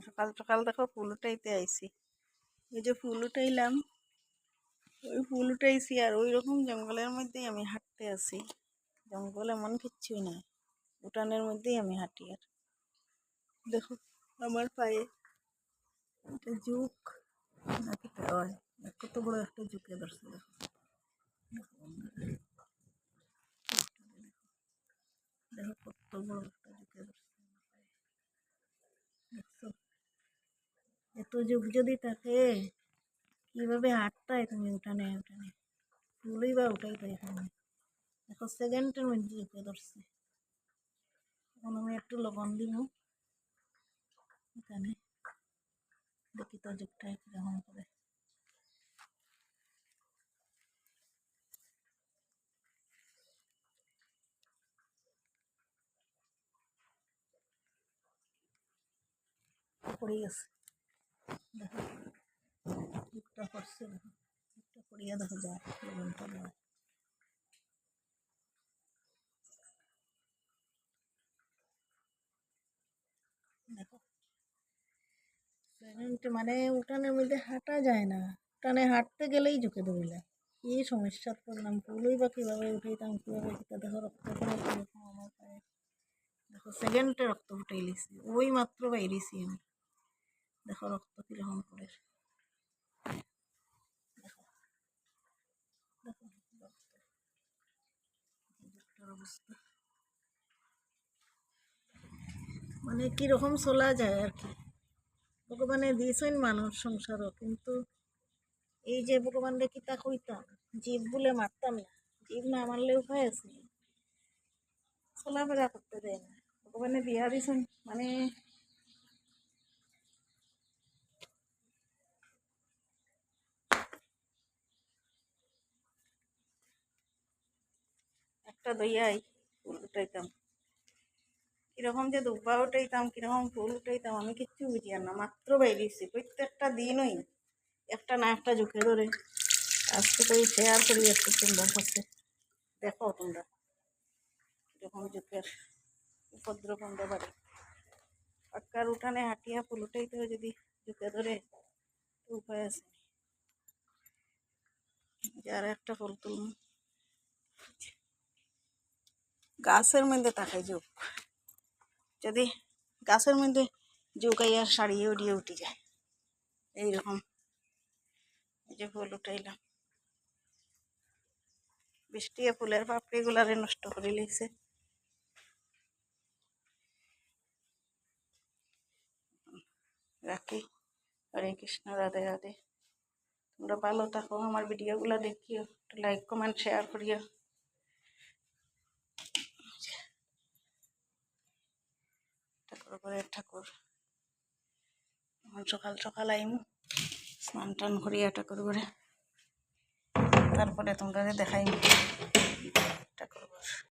সকাল সকাল দেখো ফুল উঠাইতে আইছি। ওই যে ফুল উঠাইলাম, ওই ফুল উঠাইছি আর ওই রকম জঙ্গলের মধ্যেই আমি হাঁটতে আছি। জঙ্গল এমন কিচ্ছুই নাই, উঠানের মধ্যেই আমি হাঁটি। আর দেখো আমার পায়ে একটা জুক নাকি হয়, কত বড় একটা জুকে ধরছে। দেখো দেখো কত বড় একটা জুকে ধরছে। দেখছো এত জুক যদি থাকে কিভাবে হাঁটতায় তুমি উঠানে উঠানে? ফুলই বা উঠাইতে এখানে। দেখো সেকেন্ডের মধ্যে জুকে ধরছে। এখন আমি একটু লবণ দিব এখানে, দেখি তো জুকটা কিরকম করে। পড়ে গেছে, দেখো জুকটা পড়ছে। দেখো জুকটা পড়িয়া দেখা যায় লবণটা দেওয়া। দেখো সেকেন্ড মানে উঠানের মধ্যে হাঁটা যায় না, উঠানে হাঁটতে গেলেই ঝুঁকে ধরিলে কি সমস্যার পড়লাম। ফুলই বা কিভাবে উঠাইতাম, কিভাবে সেটা দেখো রক্ত করে কিরকম আমার পায়ে। দেখো সেকেন্ডে রক্ত ফুটাই লিছি, ওই মাত্র বাইরেছি আমি। দেখো রক্ত কিরকম করে। দেখো দেখো রক্তের অবস্থা, মানে কিরকম চলা যায় আর কি। ভগবানে দিয়েছেন মানুষ সংসারও, কিন্তু এই যে ভগবান রে কিতা কইতাম, জীব বলে মারতাম না। জীব না মারলে উপায় আছে, চলাফেরা করতে দেয় না। ভগবানে দিয়া দিয়েছেন মানে একটা দইয়াই ফুল উঠাইতাম, কিরকম যে দুব্বা উঠাইতাম, কিরকম ফুল উঠাইতাম আমি কিচ্ছু বুঝি আর না। মাত্র বাইরেছি, প্রত্যেকটা দিনই একটা না একটা ঝুঁকে ধরে। আজকে করি শেয়ার করি একটু তোমরা কাছে, দেখো তোমরা কিরকম ঝুঁকের উপদ্রব আমরা বাড়ি। পাক্কার উঠানে হাঁটিয়া ফুল উঠাইতে যদি ঝুঁকে ধরে তো উপায় আছে। যার একটা ফুল তুলুন, গাছের মধ্যে তাকাই ঝুঁক, যদি গাছের মধ্যে ঝুঁকাইয়া সারিয়ে উড়িয়ে উঠে যায় এইরকম। এই যে ফুল উঠাইলাম, বৃষ্টি ফুলের পাপড়ি গুলারে নষ্ট করে লিছে। রাখি, হরে কৃষ্ণ, রাধে রাধে। তোমরা ভালো থাকো, আমার ভিডিওগুলো দেখিও, একটু লাইক কমেন্ট শেয়ার করিও। ঠাকুর করে ঠাকুর সকাল সকাল আইমু, স্নান টান করিয়া ঠাকুর করে তারপরে তোমরা দেখাইমু।